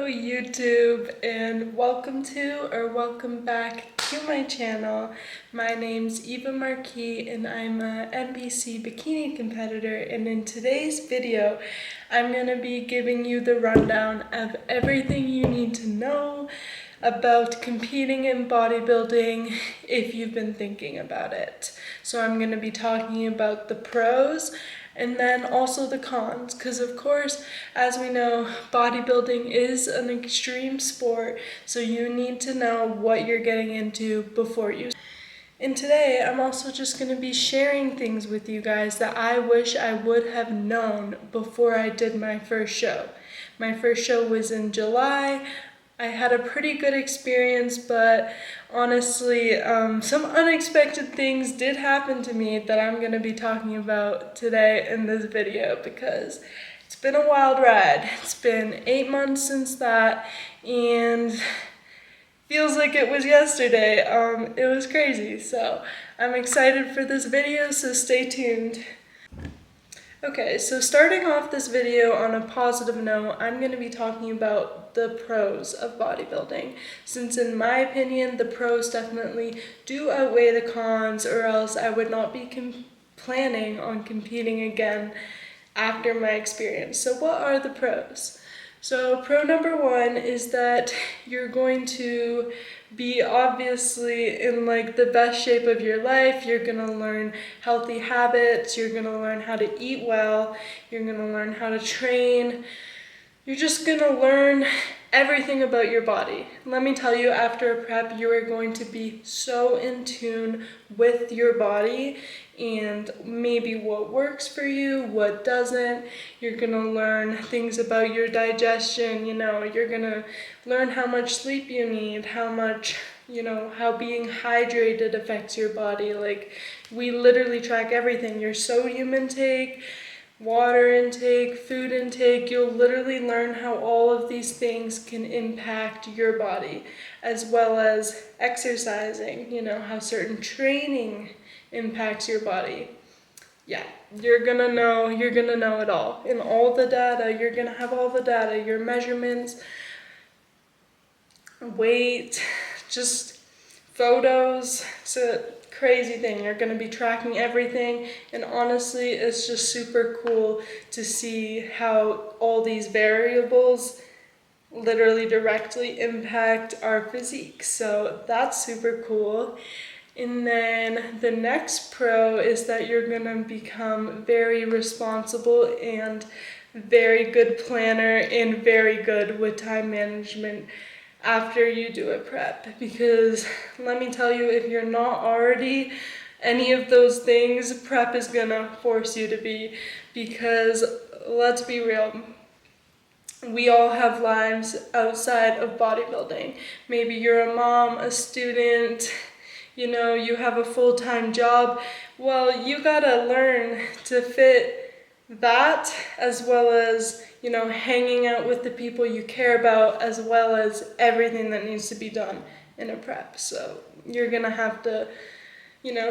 YouTube, and welcome back to my channel. My name's Eva Marquis and I'm a NBC bikini competitor, and in today's video I'm going to be giving you the rundown of everything you need to know about competing in bodybuilding if you've been thinking about it. So I'm going to be talking about the pros and then also the cons, because of course, as we know, bodybuilding is an extreme sport, so you need to know what you're getting into before you. And today, I'm also just going to be sharing things with you guys that I wish I would have known before I did my first show. My first show was in July. I had a pretty good experience, but honestly, some unexpected things did happen to me that I'm going to be talking about today in this video, because it's been a wild ride. It's been 8 months since that, and feels like it was yesterday. It was crazy, so I'm excited for this video, so stay tuned. Okay, so starting off this video on a positive note, I'm going to be talking about the pros of bodybuilding, since in my opinion, the pros definitely do outweigh the cons, or else I would not be planning on competing again after my experience. So what are the pros? So pro number one is that you're going to be obviously in like the best shape of your life. You're gonna learn healthy habits, you're gonna learn how to eat well, you're gonna learn how to train. You're just gonna learn everything about your body. Let me tell you, after a prep, you are going to be so in tune with your body and maybe what works for you, what doesn't. You're gonna learn things about your digestion, you're gonna learn how much sleep you need, how being hydrated affects your body. Like, we literally track everything, your sodium intake, water intake, food intake. You'll literally learn how all of these things can impact your body, as well as exercising, how certain training impacts your body. Yeah, you're gonna know it all. In all the data, you're gonna have all the data, your measurements, weight, just photos. So crazy thing. You're going to be tracking everything, and honestly, it's just super cool to see how all these variables literally directly impact our physique. So that's super cool. And then the next pro is that you're going to become very responsible and very good planner and very good with time management after you do a prep, because let me tell you, if you're not already any of those things, prep is gonna force you to be, because let's be real, we all have lives outside of bodybuilding. Maybe you're a mom, a student, you have a full-time job. Well, you gotta learn to fit that, as well as hanging out with the people you care about, as well as everything that needs to be done in a prep. So you're gonna have to,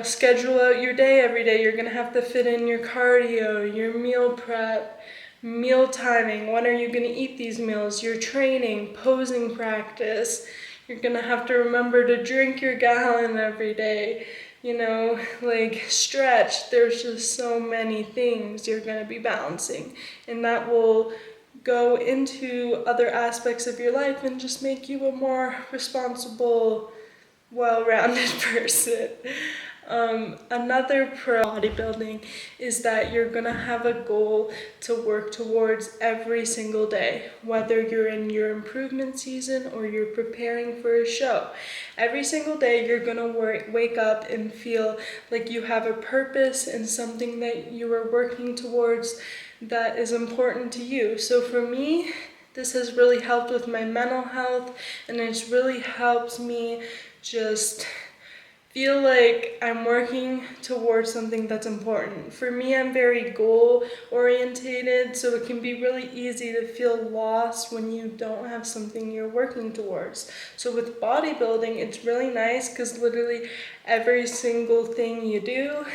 schedule out your day every day. You're gonna have to fit in your cardio, your meal prep, meal timing. When are you gonna eat these meals? Your training, posing practice. You're gonna have to remember to drink your gallon every day. Stretch. There's just so many things you're going to be balancing, and that will go into other aspects of your life and just make you a more responsible, well-rounded person. Another pro bodybuilding is that you're gonna have a goal to work towards every single day, whether you're in your improvement season or you're preparing for a show. Every single day you're gonna wake up and feel like you have a purpose and something that you are working towards that is important to you. So for me, this has really helped with my mental health, and it's really helped me just feel like I'm working towards something that's important. For me, I'm very goal orientated, so it can be really easy to feel lost when you don't have something you're working towards. So with bodybuilding, it's really nice because literally every single thing you do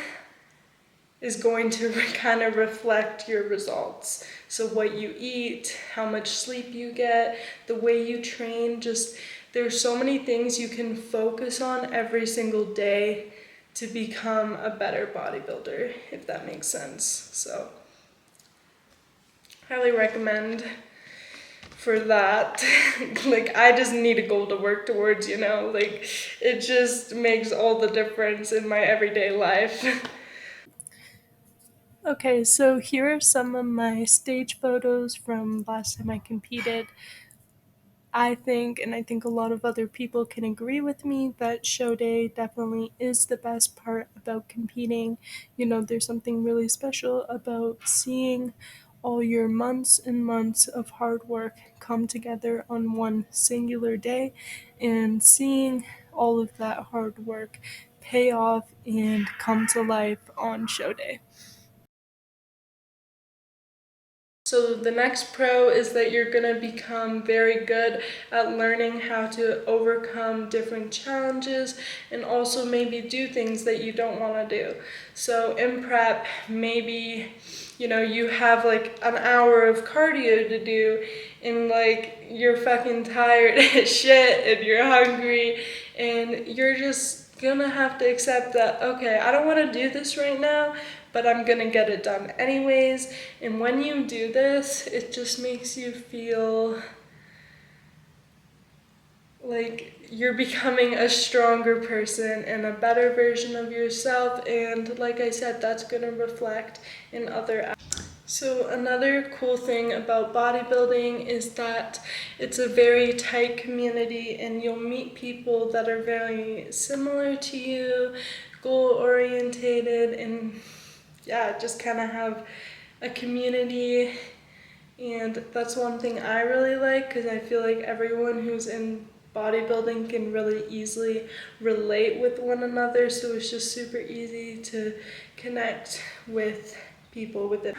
is going to kind of reflect your results. So what you eat, how much sleep you get, the way you train, just there's so many things you can focus on every single day to become a better bodybuilder, if that makes sense. So highly recommend for that. Like, I just need a goal to work towards, you know, like it just makes all the difference in my everyday life. Okay, so here are some of my stage photos from last time I competed. I think, and I think a lot of other people can agree with me, that show day definitely is the best part about competing. You know, there's something really special about seeing all your months and months of hard work come together on one singular day and seeing all of that hard work pay off and come to life on show day. So the next pro is that you're going to become very good at learning how to overcome different challenges and also maybe do things that you don't want to do. So in prep, maybe, you know, you have like an hour of cardio to do and like you're fucking tired as shit and you're hungry and you're just gonna have to accept that, okay, I don't want to do this right now, but I'm gonna get it done anyways. And when you do this, it just makes you feel like you're becoming a stronger person and a better version of yourself. And like I said, that's gonna reflect in other. So another cool thing about bodybuilding is that it's a very tight community and you'll meet people that are very similar to you, goal-orientated, and yeah, just kind of have a community. And that's one thing I really like because I feel like everyone who's in bodybuilding can really easily relate with one another, so it's just super easy to connect with people with it.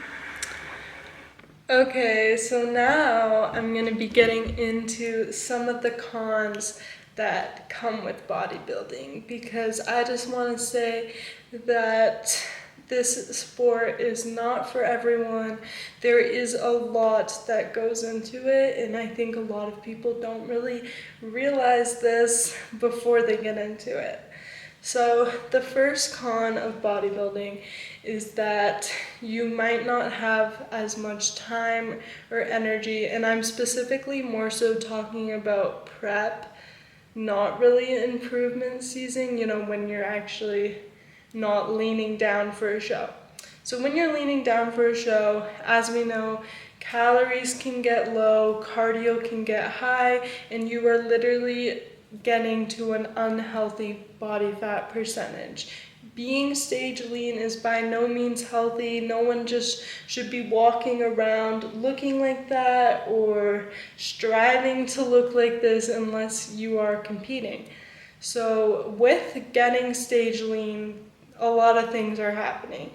Okay, so now I'm going to be getting into some of the cons that come with bodybuilding because I just want to say that this sport is not for everyone. There is a lot that goes into it, and I think a lot of people don't really realize this before they get into it. So the first con of bodybuilding is that you might not have as much time or energy, and I'm specifically more so talking about prep, not really improvement season, you know, when you're actually not leaning down for a show. So when you're leaning down for a show, as we know, calories can get low, cardio can get high, and you are literally getting to an unhealthy body fat percentage. Being stage lean is by no means healthy. No one just should be walking around looking like that or striving to look like this unless you are competing. So with getting stage lean, a lot of things are happening.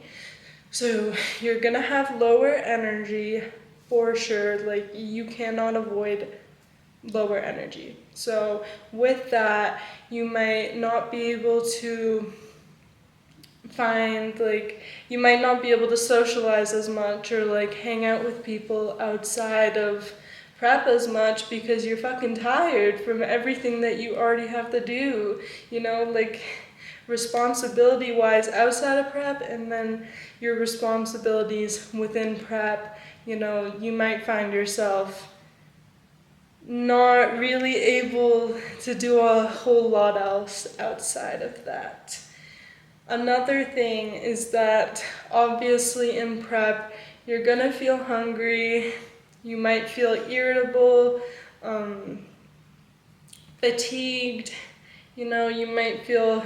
So you're gonna have lower energy for sure. Like, you cannot avoid lower energy. So with that, you might not be able to you might not be able to socialize as much or like hang out with people outside of prep as much because you're fucking tired from everything that you already have to do, you know, like responsibility wise outside of prep and then your responsibilities within prep. You know, you might find yourself not really able to do a whole lot else outside of that. Another thing is that obviously in prep, you're gonna feel hungry, you might feel irritable, fatigued, you know, you might feel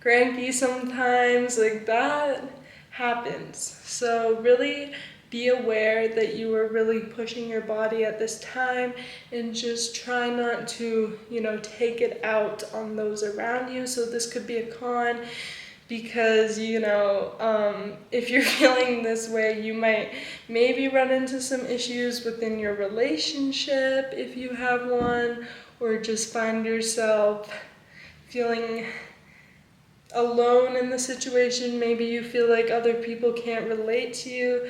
cranky sometimes, like that happens. So really be aware that you are really pushing your body at this time and just try not to, you know, take it out on those around you. So this could be a con because, you know, if you're feeling this way, you might maybe run into some issues within your relationship if you have one, or just find yourself feeling alone in the situation. Maybe you feel like other people can't relate to you.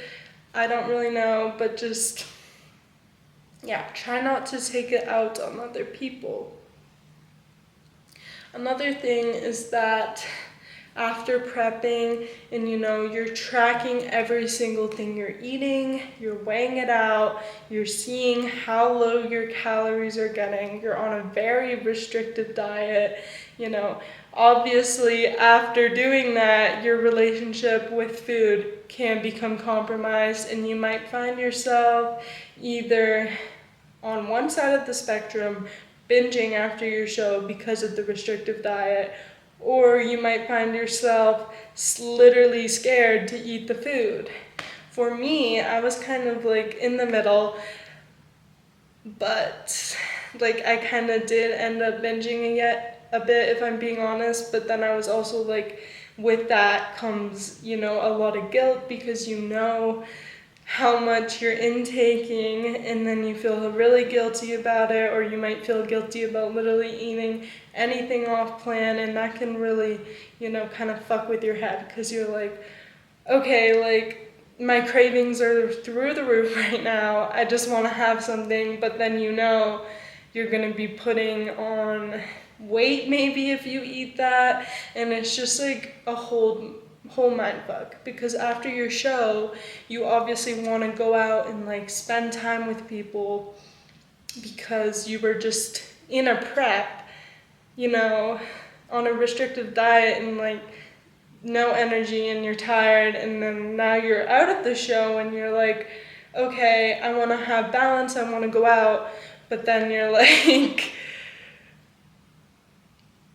I don't really know, but just, yeah, try not to take it out on other people. Another thing is that after prepping and you're tracking every single thing you're eating, you're weighing it out, you're seeing how low your calories are getting, you're on a very restrictive diet, obviously after doing that, your relationship with food can become compromised, and you might find yourself either on one side of the spectrum binging after your show because of the restrictive diet, or you might find yourself literally scared to eat the food. For me, I was kind of like in the middle, but like I kind of did end up binging yet a bit, if I'm being honest, but then I was also like, with that comes, a lot of guilt, because how much you're intaking, and then you feel really guilty about it, or you might feel guilty about literally eating anything off plan, and that can really, kind of fuck with your head, because you're like, okay, like my cravings are through the roof right now, I just want to have something, but then you're going to be putting on weight maybe if you eat that, and it's just like a whole mind fuck, because after your show you obviously want to go out and like spend time with people, because you were just in a prep, on a restrictive diet, and like no energy, and you're tired, and then now you're out at the show and you're like, okay, I want to have balance, I want to go out, but then you're like,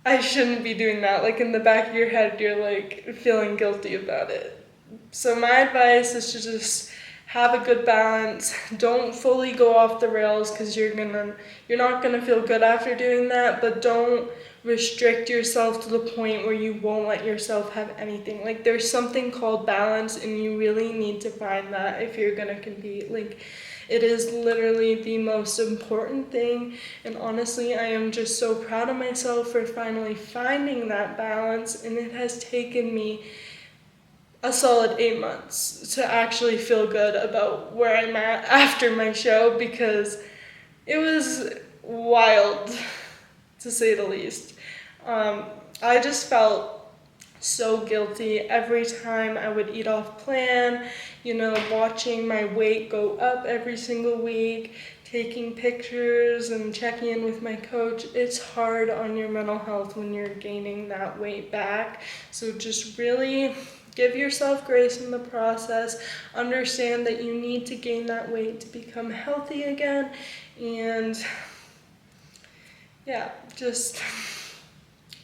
I shouldn't be doing that. Like in the back of your head, you're like feeling guilty about it. So my advice is to just have a good balance. Don't fully go off the rails, because you're not gonna feel good after doing that, but don't restrict yourself to the point where you won't let yourself have anything. Like there's something called balance, and you really need to find that if you're gonna compete. Like it is literally the most important thing, and honestly, I am just so proud of myself for finally finding that balance, and it has taken me a solid 8 months to actually feel good about where I'm at after my show, because it was wild, to say the least. I just felt so guilty every time I would eat off plan, watching my weight go up every single week, taking pictures and checking in with my coach. It's hard on your mental health when you're gaining that weight back. So just really give yourself grace in the process. Understand that you need to gain that weight to become healthy again. And yeah, just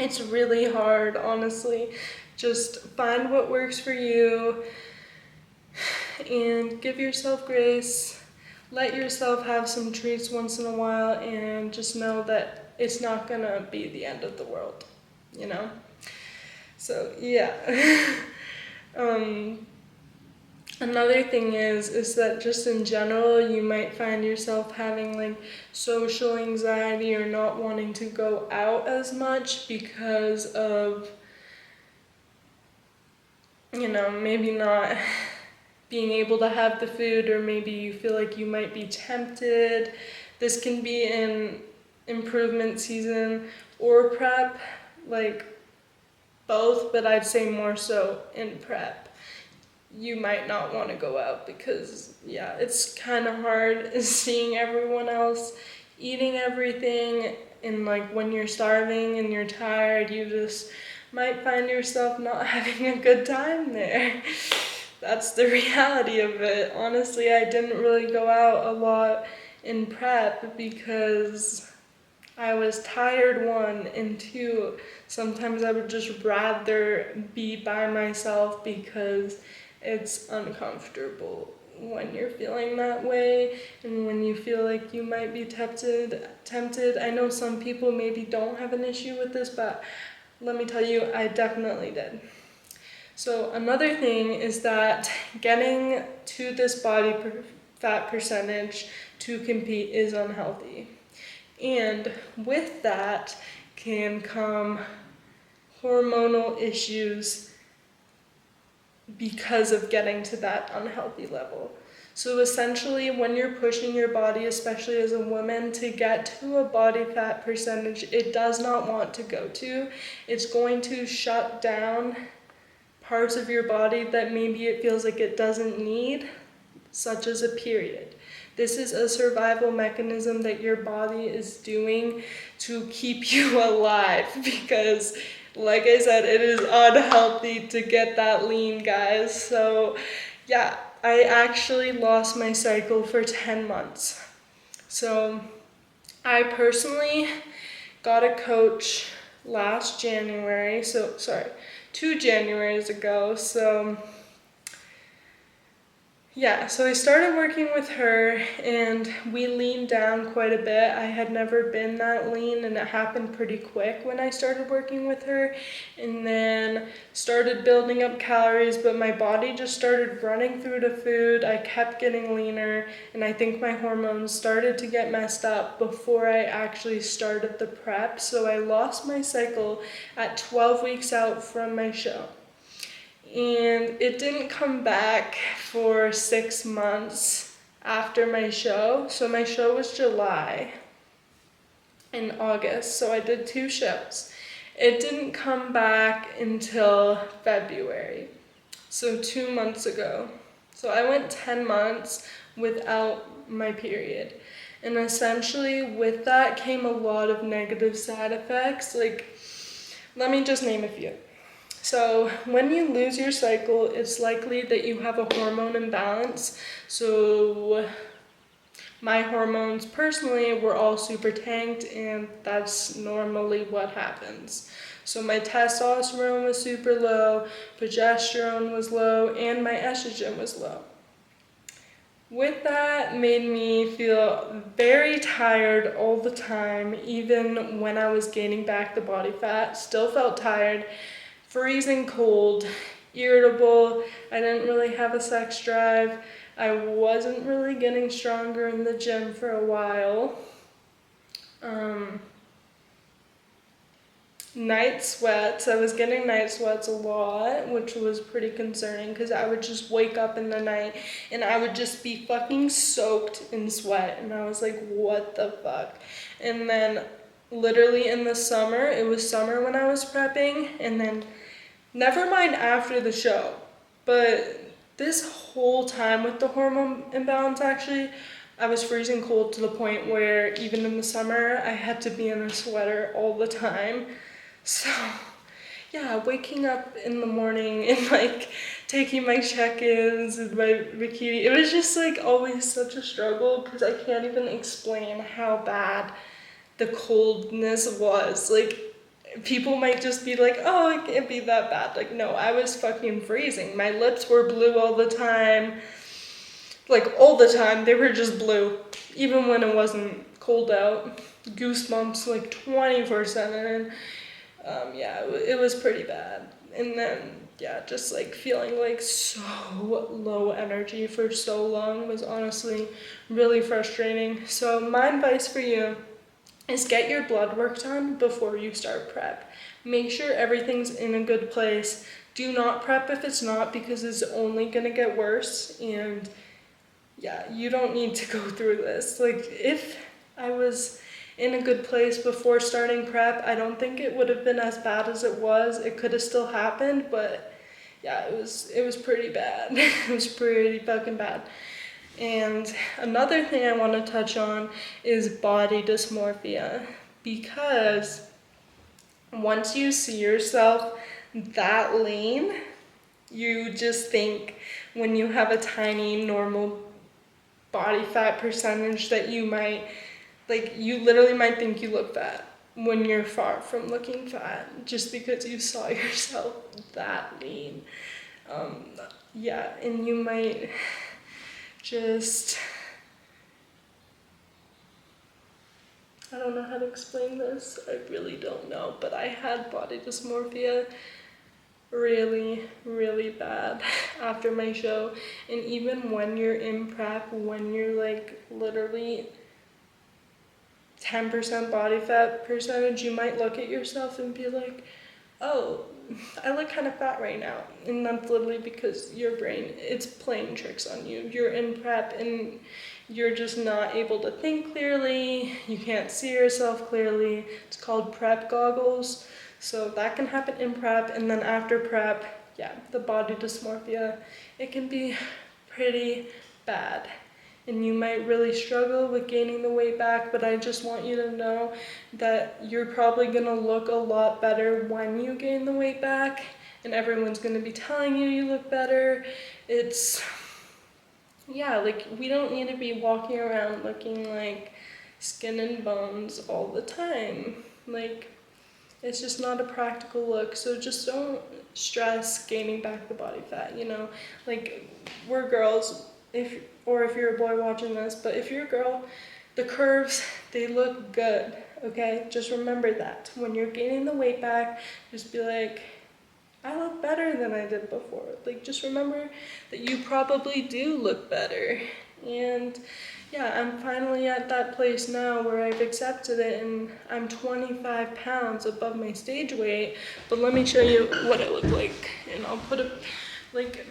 it's really hard, honestly. Just find what works for you and give yourself grace. Let yourself have some treats once in a while, and just know that it's not gonna be the end of the world, So yeah. Another thing is that just in general, you might find yourself having like social anxiety, or not wanting to go out as much because of, maybe not being able to have the food, or maybe you feel like you might be tempted. This can be in improvement season or prep, like both, but I'd say more so in prep. You might not want to go out because, yeah, it's kind of hard seeing everyone else eating everything, and like when you're starving and you're tired, you just might find yourself not having a good time there. That's the reality of it. Honestly, I didn't really go out a lot in prep because I was tired, one, and two, sometimes I would just rather be by myself, because it's uncomfortable when you're feeling that way, and when you feel like you might be tempted. I know some people maybe don't have an issue with this, but let me tell you, I definitely did. So another thing is that getting to this body fat percentage to compete is unhealthy. And with that can come hormonal issues because of getting to that unhealthy level. So essentially, when you're pushing your body, especially as a woman, to get to a body fat percentage it does not want to go to, it's going to shut down parts of your body that maybe it feels like it doesn't need, such as a period. This is a survival mechanism that your body is doing to keep you alive because, like I said, it is unhealthy to get that lean, guys. So yeah, I actually lost my cycle for 10 months. So I personally got a coach last January, 2 Januaries ago. So yeah, so I started working with her and we leaned down quite a bit. I had never been that lean and it happened pretty quick when I started working with her, and then started building up calories, but my body just started running through the food. I kept getting leaner and I think my hormones started to get messed up before I actually started the prep. So I lost my cycle at 12 weeks out from my show. And it didn't come back for 6 months after my show. So my show was July and August, so I did 2 shows. It didn't come back until February, so 2 months ago. So I went 10 months without my period. And essentially with that came a lot of negative side effects. Like, let me just name a few. So when you lose your cycle, it's likely that you have a hormone imbalance. So my hormones personally were all super tanked, and that's normally what happens. So my testosterone was super low, progesterone was low, and my estrogen was low. With that made me feel very tired all the time, even when I was gaining back the body fat, still felt tired. Freezing cold, irritable, I didn't really have a sex drive, I wasn't really getting stronger in the gym for a while. Night sweats, I was getting night sweats a lot, which was pretty concerning because I would just wake up in the night and I would just be fucking soaked in sweat, and I was like, what the fuck? And then literally in the summer, it was summer when I was prepping, and then never mind after the show, but this whole time with the hormone imbalance, actually, I was freezing cold to the point where even in the summer, I had to be in a sweater all the time. So yeah, waking up in the morning and like taking my check-ins and my bikini, it was just like always such a struggle because I can't even explain how bad the coldness was. Like, people might just be like, oh, it can't be that bad. Like, no, I was fucking freezing. My lips were blue all the time. Like, all the time. They were just blue. Even when it wasn't cold out. Goosebumps, like, 24/7. Yeah, it was pretty bad. And then, yeah, just, like, feeling, like, so low energy for so long was honestly really frustrating. So, my advice for you is get your blood work done before you start prep. Make sure everything's in a good place. Do not prep if it's not, because it's only gonna get worse, and yeah, you don't need to go through this. Like, if I was in a good place before starting prep, I don't think it would have been as bad as it was. It could have still happened, but yeah, it was pretty bad. It was pretty fucking bad. And another thing I want to touch on is body dysmorphia, because once you see yourself that lean, you just think when you have a tiny normal body fat percentage that you might, like, you literally might think you look fat when you're far from looking fat, just because you saw yourself that lean. Yeah, and you might just, I don't know how to explain this. I really don't know, but I had body dysmorphia really, really bad after my show. And even when you're in prep, when you're like literally 10% body fat percentage, you might look at yourself and be like, oh, I look kind of fat right now. And that's literally because your brain, it's playing tricks on you. You're in prep and you're just not able to think clearly. You can't see yourself clearly. It's called prep goggles. So that can happen in prep, and then after prep, yeah, the body dysmorphia, it can be pretty bad. And you might really struggle with gaining the weight back, but I just want you to know that you're probably gonna look a lot better when you gain the weight back, and everyone's gonna be telling you you look better. It's, yeah, like, we don't need to be walking around looking like skin and bones all the time. Like, it's just not a practical look, so just don't stress gaining back the body fat, you know? Like, we're girls, if you're a boy watching this, but if you're a girl, the curves, they look good, okay? Just remember that. When you're gaining the weight back, just be like, I look better than I did before. Like, just remember that you probably do look better. And yeah, I'm finally at that place now where I've accepted it, and I'm 25 pounds above my stage weight. But let me show you what I look like, and I'll put a, like,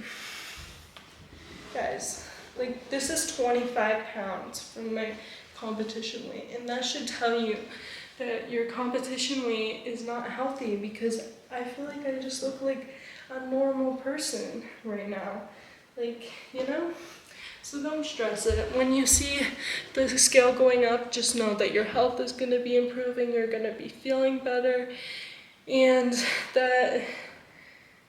guys, like, this is 25 pounds from my competition weight, and that should tell you that your competition weight is not healthy, because I feel like I just look like a normal person right now. Like, you know? So don't stress it. When you see the scale going up, just know that your health is going to be improving, you're going to be feeling better, and that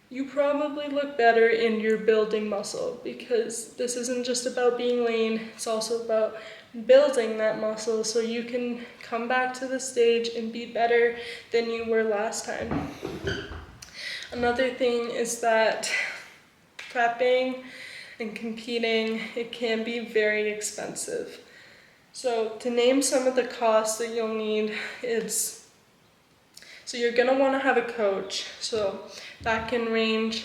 you probably look better and you're building muscle, because this isn't just about being lean, it's also about building that muscle so you can come back to the stage and be better than you were last time. Another thing is that prepping and competing, it can be very expensive. So to name some of the costs that you'll need, so you're gonna wanna have a coach. So that can range,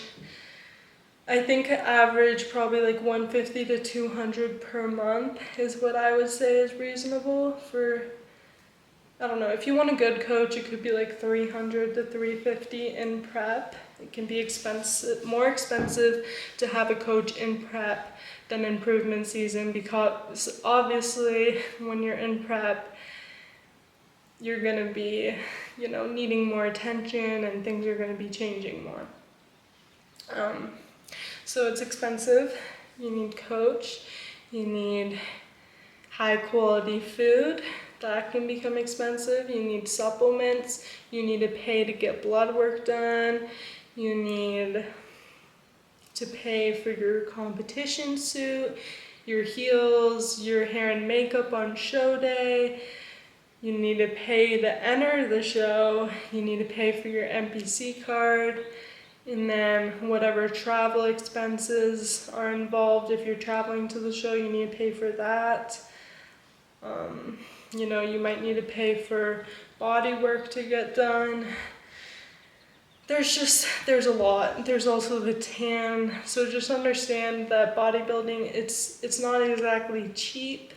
I think average probably like 150 to 200 per month is what I would say is reasonable for, I don't know, if you want a good coach, it could be like 300 to 350 in prep. It can be expensive, more expensive to have a coach in prep than improvement season, because obviously when you're in prep, you're gonna be, you know, needing more attention and things are gonna be changing more. So it's expensive. You need coach, you need high quality food. That can become expensive. You need supplements. You need to pay to get blood work done. You need to pay for your competition suit, your heels, your hair and makeup on show day. You need to pay to enter the show. You need to pay for your NPC card. And then whatever travel expenses are involved, if you're traveling to the show, you need to pay for that. You know, you might need to pay for body work to get done. There's a lot. There's also the tan. So just understand that bodybuilding, it's not exactly cheap.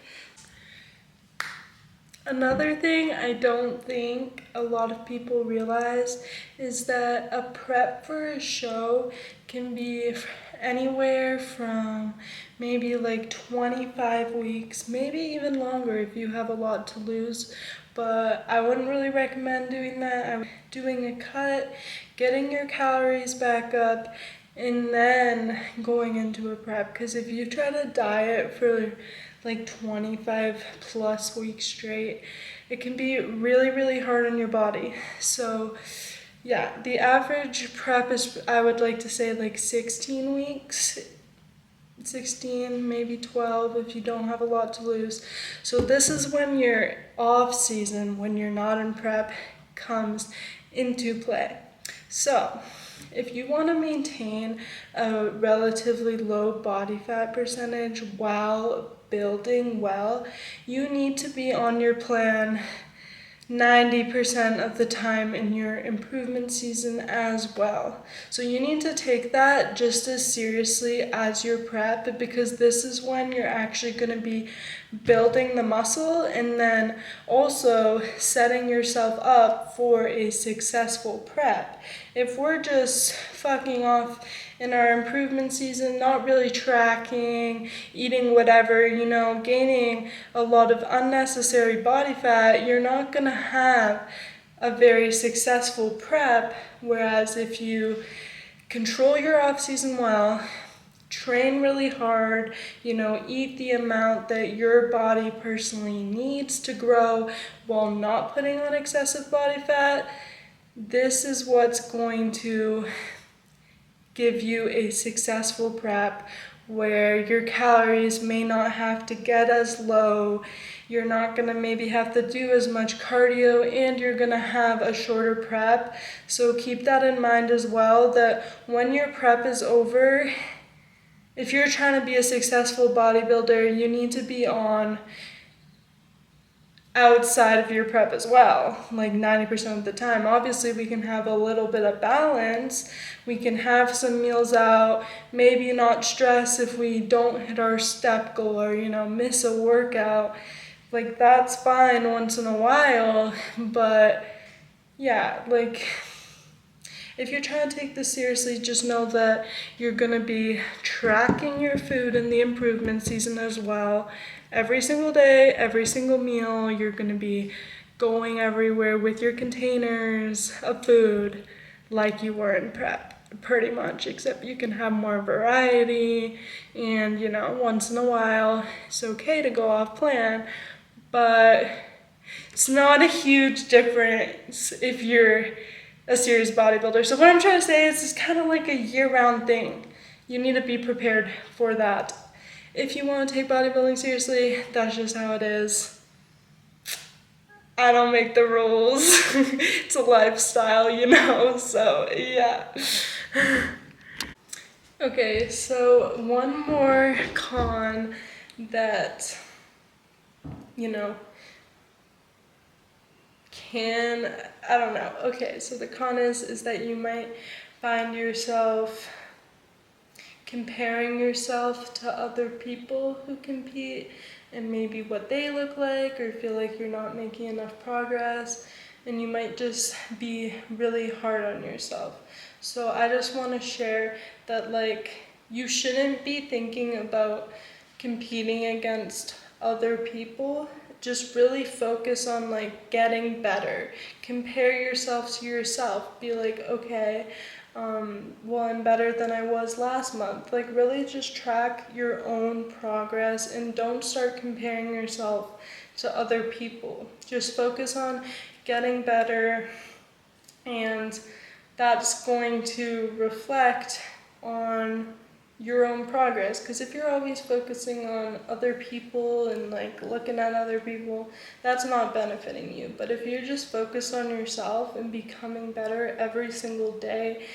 Another thing I don't think a lot of people realize is that a prep for a show can be anywhere from maybe like 25 weeks, maybe even longer if you have a lot to lose. But I wouldn't really recommend doing that. Doing a cut, getting your calories back up, and then going into a prep. Because if you try to diet for like 25 plus weeks straight, it can be really, really hard on your body. So yeah, the average prep is, I would like to say, like 16 weeks. 16, maybe 12 if you don't have a lot to lose. So this is when your off season, when you're not in prep, comes into play. So if you want to maintain a relatively low body fat percentage while building well, you need to be on your plan 90% of the time in your improvement season as well. So you need to take that just as seriously as your prep, because this is when you're actually going to be building the muscle and then also setting yourself up for a successful prep. If we're just fucking off in our improvement season, not really tracking, eating whatever, gaining a lot of unnecessary body fat, you're not gonna have a very successful prep. Whereas if you control your off season well, train really hard, eat the amount that your body personally needs to grow while not putting on excessive body fat, this is what's going to give you a successful prep where your calories may not have to get as low, you're not gonna maybe have to do as much cardio, and you're gonna have a shorter prep. So keep that in mind as well, that when your prep is over, if you're trying to be a successful bodybuilder, you need to be on outside of your prep as well, like 90% of the time. Obviously, we can have a little bit of balance. We can have some meals out, maybe not stress if we don't hit our step goal or, miss a workout. Like, that's fine once in a while, but yeah, like, if you're trying to take this seriously, just know that you're gonna be tracking your food in the improvement season as well. Every single day, every single meal, you're gonna be going everywhere with your containers of food like you were in prep, pretty much, except you can have more variety and, once in a while, it's okay to go off plan, but it's not a huge difference if you're a serious bodybuilder. So what I'm trying to say is it's kind of like a year-round thing. You need to be prepared for that. If you want to take bodybuilding seriously, that's just how it is. I don't make the rules. It's a lifestyle, so yeah. Okay, so one more con that, I don't know. Okay, so the con is that you might find yourself comparing yourself to other people who compete and maybe what they look like, or feel like you're not making enough progress, and you might just be really hard on yourself. So I just want to share that, you shouldn't be thinking about competing against other people. Just really focus on getting better. Compare yourself to yourself. Be like, okay, well, I'm better than I was last month. Really just track your own progress and don't start comparing yourself to other people. Just focus on getting better, and that's going to reflect on your own progress. Because if you're always focusing on other people and looking at other people, that's not benefiting you. But if you're just focused on yourself and becoming better every single day,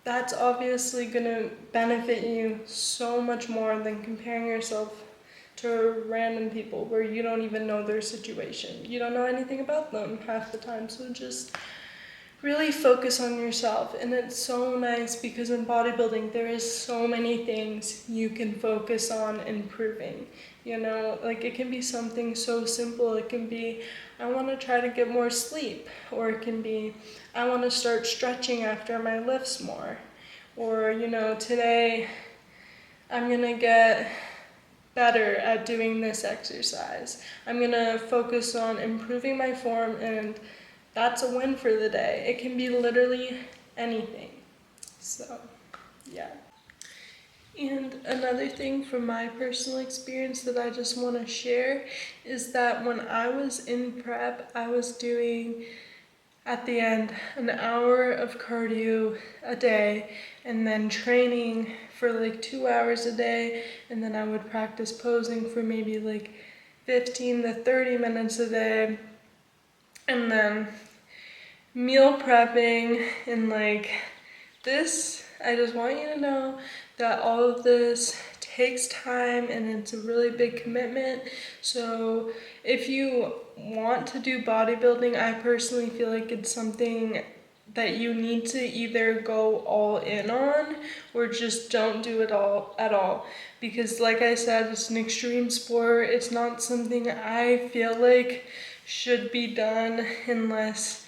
that's obviously going to benefit you so much more than comparing yourself to random people where you don't even know their situation. You don't know anything about them half the time. So just really focus on yourself. And it's so nice because in bodybuilding there is so many things you can focus on improving. It can be something so simple. It can be, I want to try to get more sleep, or it can be, I want to start stretching after my lifts more, or today I'm gonna get better at doing this exercise. I'm gonna focus on improving my form, and that's a win for the day. It can be literally anything. So, yeah. And another thing from my personal experience that I just want to share is that when I was in prep, I was doing, at the end, an hour of cardio a day, and then training for 2 hours a day, and then I would practice posing for maybe 15 to 30 minutes a day, and then meal prepping. And this, I just want you to know that all of this takes time and it's a really big commitment. So if you want to do bodybuilding, I personally feel like it's something that you need to either go all in on or just don't do it all at all, because like I said, it's an extreme sport. It's not something I feel like should be done unless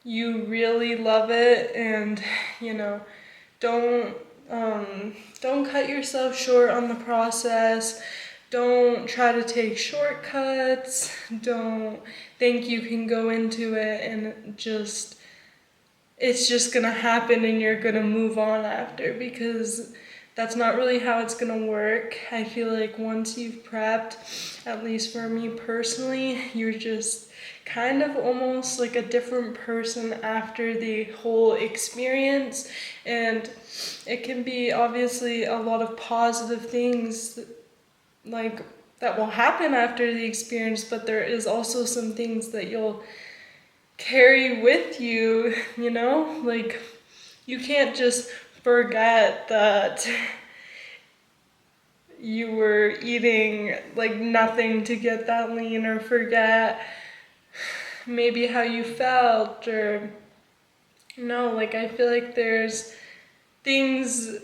you really love it. And you know, don't don't cut yourself short on the process. Don't try to take shortcuts. Don't think you can go into it and just it's just gonna happen and you're gonna move on after, because that's not really how it's gonna work. I feel like once you've prepped, at least for me personally, you're just kind of almost like a different person after the whole experience. And it can be obviously a lot of positive things like that will happen after the experience, but there is also some things that you'll carry with you, you know? Like, you can't just forget that you were eating like nothing to get that lean, or forget maybe how you felt, or no, like I feel like there's things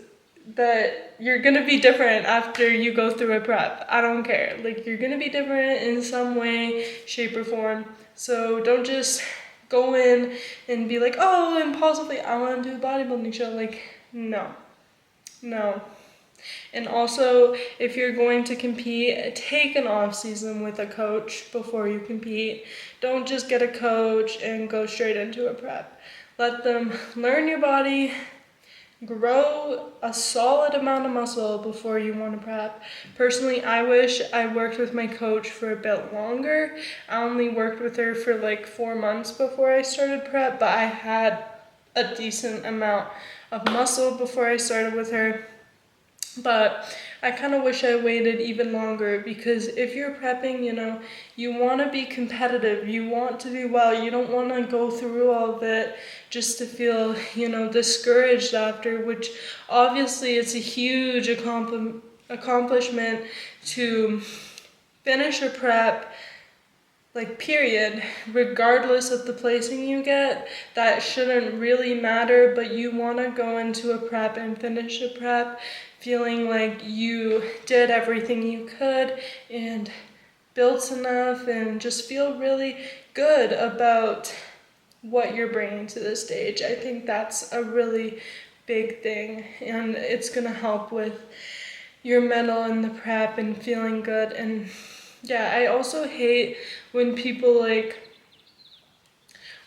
that you're gonna be different after you go through a prep. I don't care. Like, you're gonna be different in some way, shape, or form. So don't just go in and be like, oh, impulsively, I want to do a bodybuilding show. Like, no, no. And also, if you're going to compete, take an off season with a coach before you compete. Don't just get a coach and go straight into a prep. Let them learn your body, grow a solid amount of muscle before you want to prep. Personally, I wish I worked with my coach for a bit longer. I only worked with her for like 4 months before I started prep, but I had a decent amount of muscle before I started with her. But I kind of wish I waited even longer, because if you're prepping, you know, you want to be competitive, you want to do well, you don't want to go through all of it just to feel, you know, discouraged after, which obviously it's a huge accomplishment to finish a prep, like period, regardless of the placing you get. That shouldn't really matter, but you want to go into a prep and finish a prep feeling like you did everything you could and built enough, and just feel really good about what you're bringing to the stage. I think that's a really big thing, and it's gonna help with your mental in the prep and feeling good. And yeah, I also hate when people like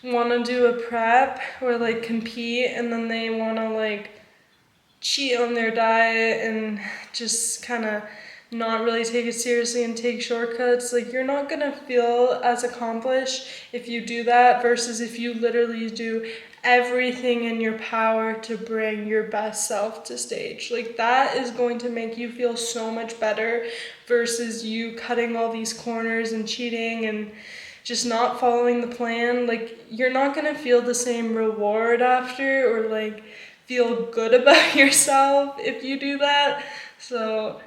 want to do a prep or like compete, and then they want to like cheat on their diet and just kind of not really take it seriously and take shortcuts. Like, you're not gonna feel as accomplished if you do that versus if you literally do everything in your power to bring your best self to stage. Like, that is going to make you feel so much better versus you cutting all these corners and cheating and just not following the plan. Like, you're not gonna feel the same reward after, or like feel good about yourself if you do that. So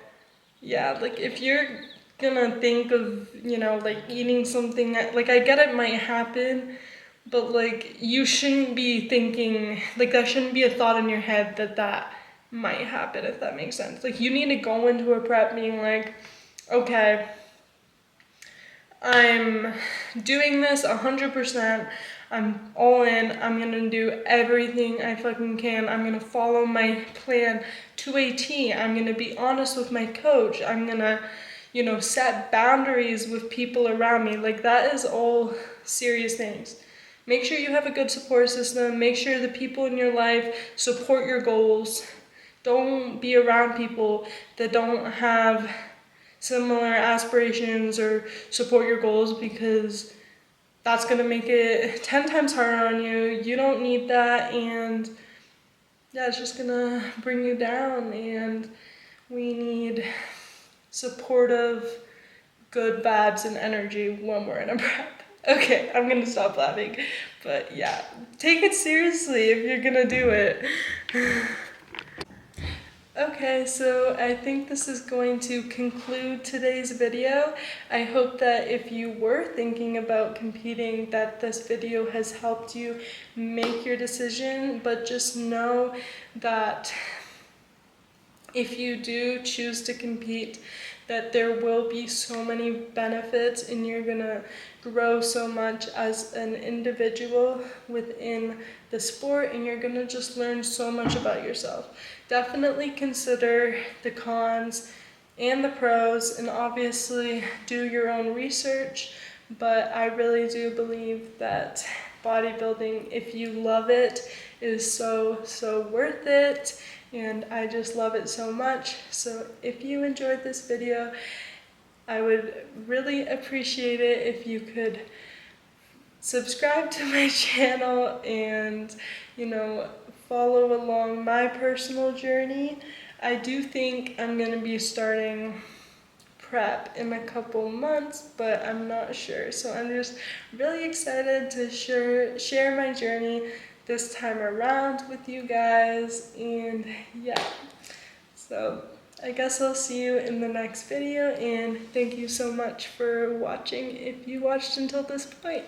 yeah, like if you're gonna think of, you know, like eating something that, like, I get it might happen, but like you shouldn't be thinking, like that shouldn't be a thought in your head that that might happen, if that makes sense. Like, you need to go into a prep being like, okay, I'm doing this 100%. I'm all in. I'm gonna do everything I fucking can. I'm gonna follow my plan to a T. I'm gonna be honest with my coach. I'm gonna, you know, set boundaries with people around me. Like, that is all serious things. Make sure you have a good support system. Make sure the people in your life support your goals. Don't be around people that don't have similar aspirations or support your goals, because that's gonna make it 10 times harder on you. You don't need that, and yeah, it's just gonna bring you down. And we need supportive, good vibes and energy when we're in a prep. Okay, I'm gonna stop laughing, but yeah, take it seriously if you're gonna do it. Okay, so I think this is going to conclude today's video. I hope that if you were thinking about competing, that this video has helped you make your decision, but just know that if you do choose to compete, that there will be so many benefits and you're gonna grow so much as an individual within the sport, and you're gonna just learn so much about yourself. Definitely consider the cons and the pros, and obviously do your own research, but I really do believe that bodybuilding, if you love it, is so worth it, and I just love it so much. So if you enjoyed this video, I would really appreciate it if you could subscribe to my channel and, follow along my personal journey. I do think I'm going to be starting prep in a couple months, but I'm not sure. So I'm just really excited to share my journey this time around with you guys. And yeah, so I guess I'll see you in the next video, and thank you so much for watching if you watched until this point.